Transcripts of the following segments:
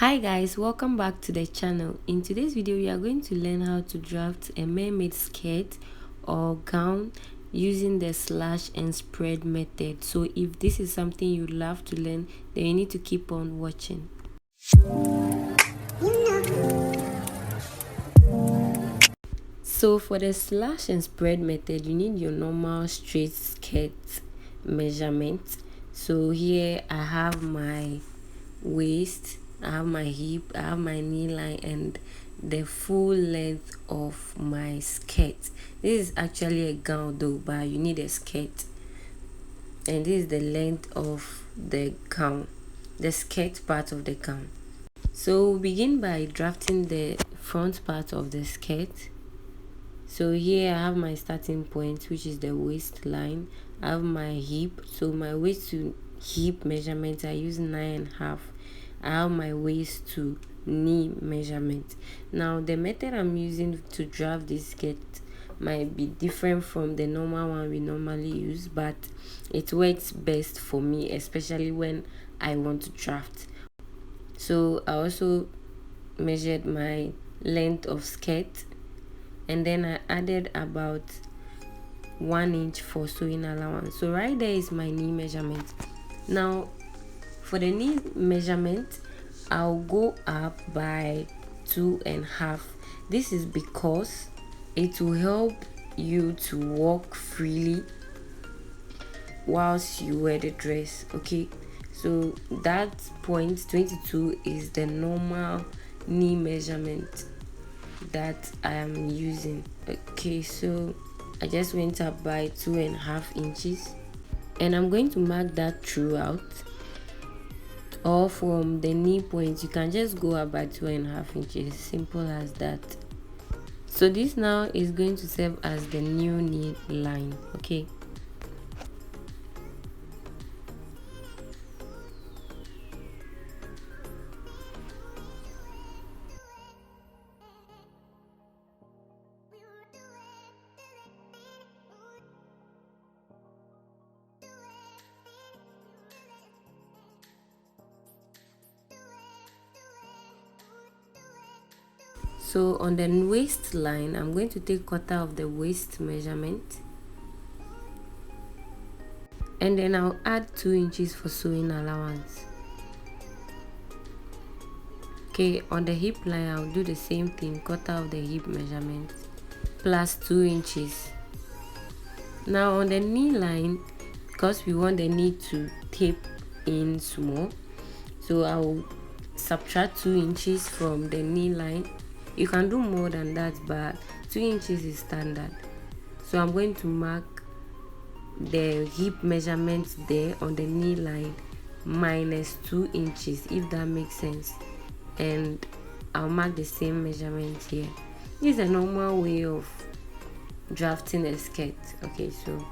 Hi guys, welcome back to the channel. In today's video we are going to learn how to draft a mermaid skirt or gown using the slash and spread method. So if this is something you'd love to learn, then you need to keep on watching. So for the slash and spread method, you need your normal straight skirt measurement. So here I have my waist, I have my hip, I have my knee line, and the full length of my skirt. This is actually a gown though, but you need a skirt, and this is the length of the gown, the skirt part of the gown. So we'll begin by drafting the front part of the skirt. So here I have my starting point, which is the waistline. I have my hip, so my waist to hip measurement I use 9.5. I have my waist to knee measurement. Now the method I'm using to draft this skirt might be different from the normal one we normally use, but it works best for me, especially when I want to draft. So I also measured my length of skirt, and then I added about 1 inch for sewing allowance. So right there is my knee measurement. Now for the knee measurement, I'll go up by 2.5. This is because it will help you to walk freely whilst you wear the dress. Okay, so that point 22 is the normal knee measurement that I am using. Okay, so I just went up by 2.5 inches, and I'm going to mark that throughout, or from the knee point you can just go up by 2.5 inches. Simple as that. So this now is going to serve as the new knee line. Okay, so on the waistline I'm going to take quarter of the waist measurement, and then I'll add 2 inches for sewing allowance. Okay, on the hip line I'll do the same thing, quarter of the hip measurement plus 2 inches. Now on the knee line, because we want the knee to tape in small, so I'll subtract 2 inches from the knee line. You can do more than that, but 2 inches is standard. So I'm going to mark the hip measurement there on the knee line minus 2 inches, if that makes sense, and I'll mark the same measurement here. This is a normal way of drafting a skirt. Okay, so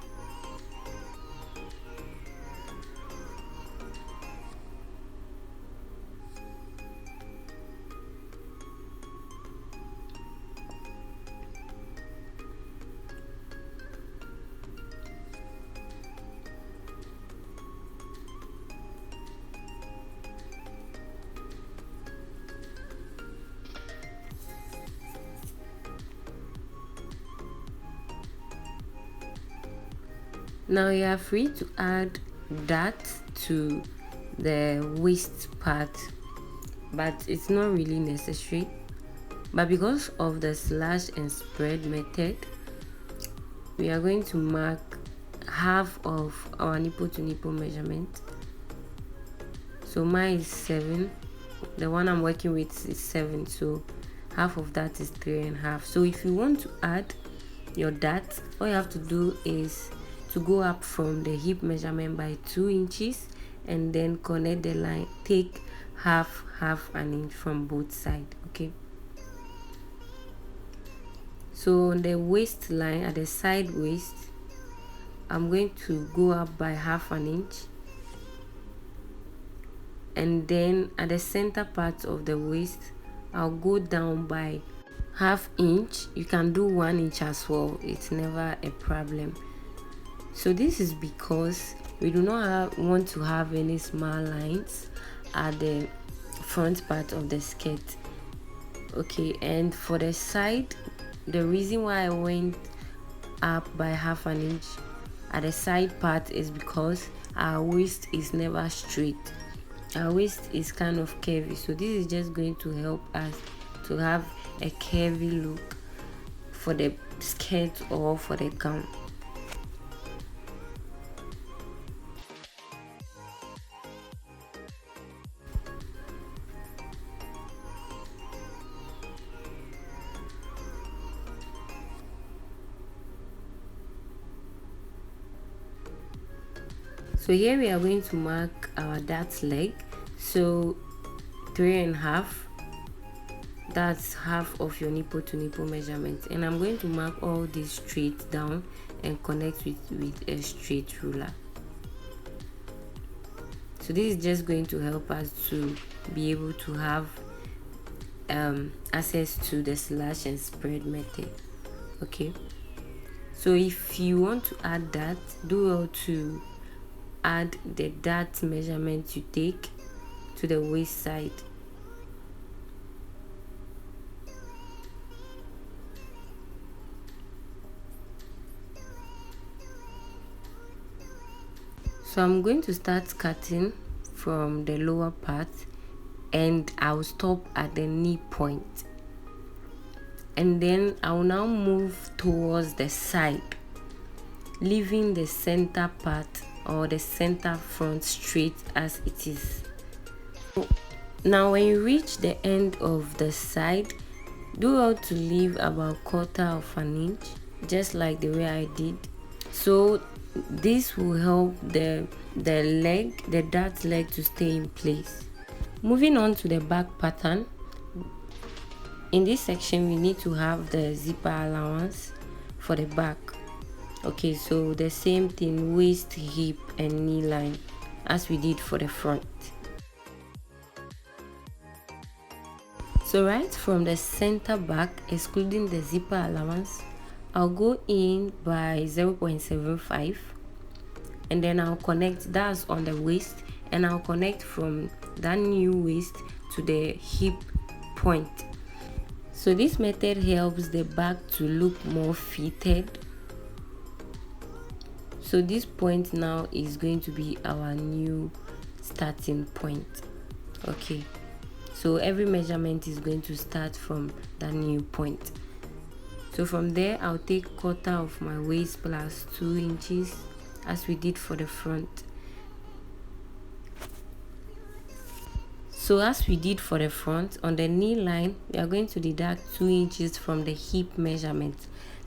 now you are free to add that to the waist part, but it's not really necessary. But because of the slash and spread method, we are going to mark half of our nipple to nipple measurement. So mine is 7, the one I'm working with is 7, so half of that is 3.5. So if you want to add your dart, all you have to do is to go up from the hip measurement by 2 inches and then connect the line. Take half an inch from both sides. Okay, so on the waistline, at the side waist, I'm going to go up by half an inch, and then at the center part of the waist I'll go down by half inch. You can do 1 inch as well, it's never a problem. So this is because we do not want to have any small lines at the front part of the skirt. Okay, and for the side, the reason why I went up by half an inch at the side part is because our waist is never straight. Our waist is kind of curvy, so this is just going to help us to have a curvy look for the skirt or for the gown. So here we are going to mark our dart leg. So 3.5, that's half of your nipple to nipple measurement, and I'm going to mark all these straight down and connect with a straight ruler. So this is just going to help us to be able to have access to the slash and spread method. Okay, so if you want to add that, do well to add the dart measurement you take to the waist side. So I'm going to start cutting from the lower part, and I'll stop at the knee point, and then I'll now move towards the side, leaving the center part or the center front straight as it is. Now when you reach the end of the side, do well to leave about 1/4 of an inch, just like the way I did. So this will help the dart leg to stay in place. Moving on to the back pattern, in this section we need to have the zipper allowance for the back. Okay, so the same thing, waist, hip and knee line as we did for the front. So right from the center back, excluding the zipper allowance, I'll go in by 0.75, and then I'll connect, that's on the waist, and I'll connect from that new waist to the hip point. So this method helps the back to look more fitted. So this point now is going to be our new starting point. Okay, so every measurement is going to start from that new point. So from there, I'll take 1/4 of my waist plus 2 inches as we did for the front. So as we did for the front, on the knee line, we are going to deduct 2 inches from the hip measurement.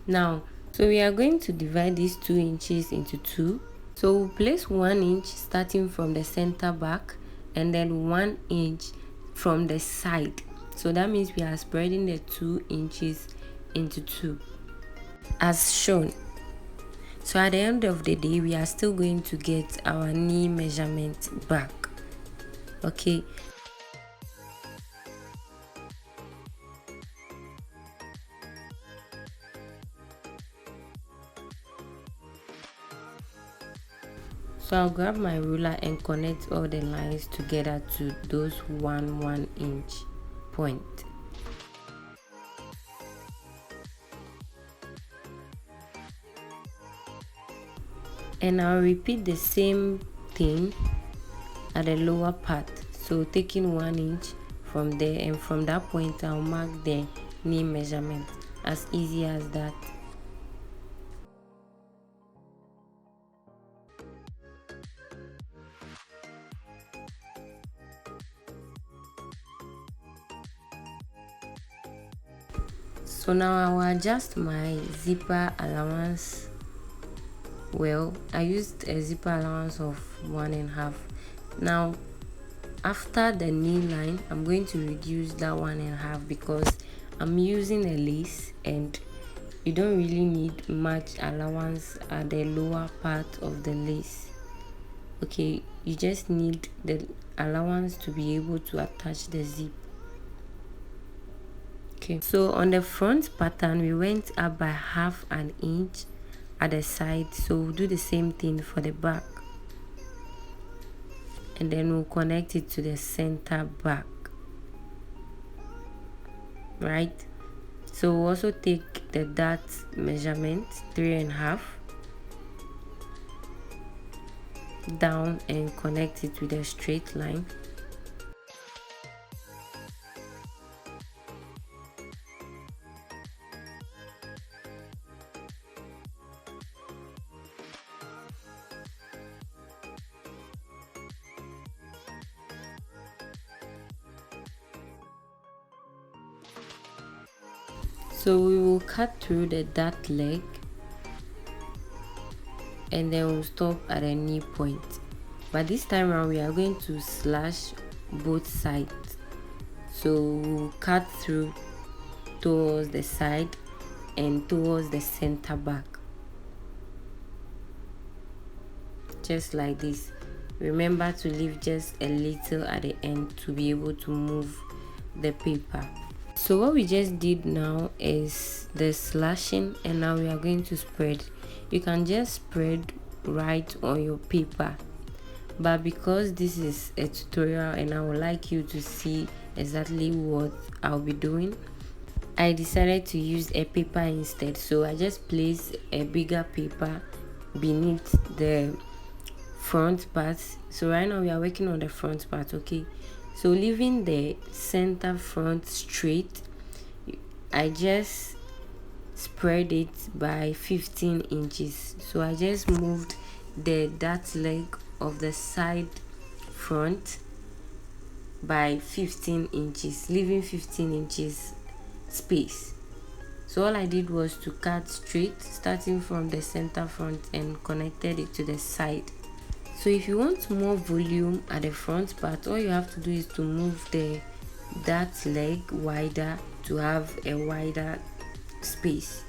Now, so we are going to divide these 2 inches into 2. So we'll place 1 inch starting from the center back, and then 1 inch from the side. So that means we are spreading the 2 inches into 2 as shown. So at the end of the day, we are still going to get our knee measurement back. Okay, so I'll grab my ruler and connect all the lines together to those 1 inch point. And I'll repeat the same thing at the lower part. So taking 1 inch from there, and from that point I'll mark the knee measurement. As easy as that. So now I will adjust my zipper allowance. Well, I used a zipper allowance of 1.5. Now after the knee line, I'm going to reduce that 1.5 because I'm using a lace, and you don't really need much allowance at the lower part of the lace. Okay, you just need the allowance to be able to attach the zip. Okay, so on the front pattern, we went up by half an inch at the side, so we'll do the same thing for the back, and then we'll connect it to the center back. right? So we'll also take the dart measurement 3.5 down and connect it with a straight line. So we will cut through the dart leg and then we'll stop at a knee point, but this time around we are going to slash both sides. So we'll cut through towards the side and towards the center back, just like this. Remember to leave just a little at the end to be able to move the paper. So what we just did now is the slashing, and now we are going to spread. You can just spread right on your paper, but because this is a tutorial and I would like you to see exactly what I'll be doing, I decided to use a paper instead. So I just placed a bigger paper beneath the front part. So right now we are working on the front part, okay? So leaving the center front straight, I just spread it by 15 inches. So I just moved the dart leg of the side front by 15 inches, leaving 15 inches space. So all I did was to cut straight starting from the center front and connected it to the side. So if you want more volume at the front part, all you have to do is to move the dart leg wider to have a wider space.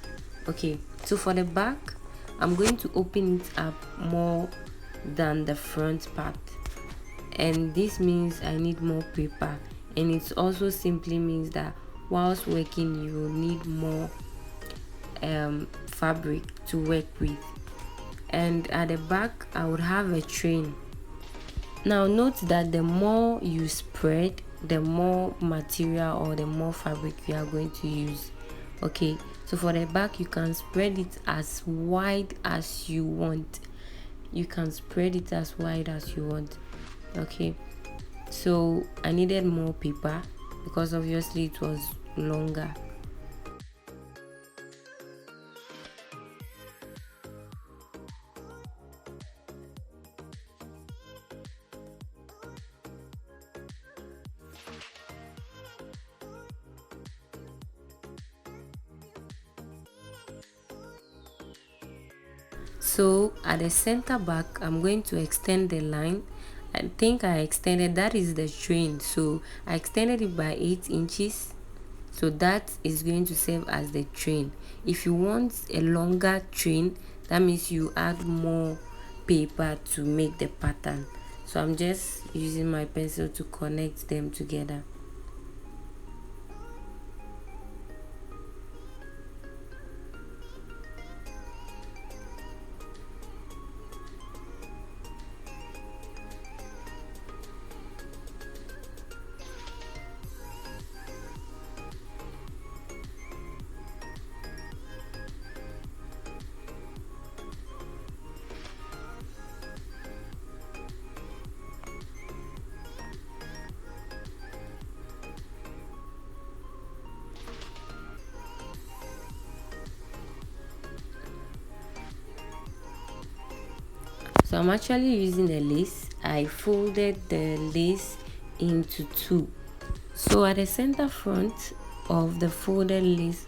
Okay, so for the back, I'm going to open it up more than the front part, and this means I need more paper, and it also simply means that whilst working you will need more fabric to work with. And at the back I would have a train. Now note that the more you spread, the more material or the more fabric you are going to use. Okay, so for the back you can spread it as wide as you want. You can spread it as wide as you want. Okay, so I needed more paper because obviously it was longer. So at the center back I'm going to extend the line. I think I extended, that is the train, so I extended it by 8 inches. So that is going to serve as the train. If you want a longer train, that means you add more paper to make the pattern. So I'm just using my pencil to connect them together. So I'm actually using a lace. I folded the lace into two. So at the center front of the folded lace,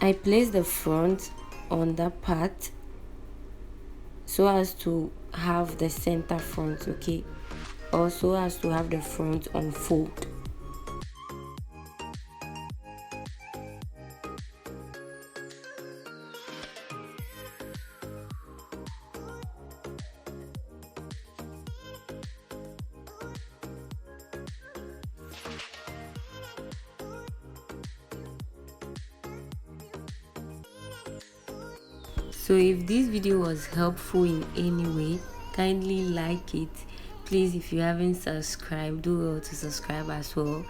I place the front on that part so as to have the center front, okay, also as to have the front unfold. So if this video was helpful in any way, kindly like it. Please, if you haven't subscribed, do well to subscribe as well.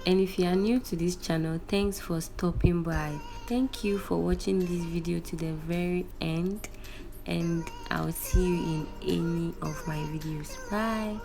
And if you are new to this channel, thanks for stopping by. Thank you for watching this video to the very end, and I'll see you in any of my videos. Bye.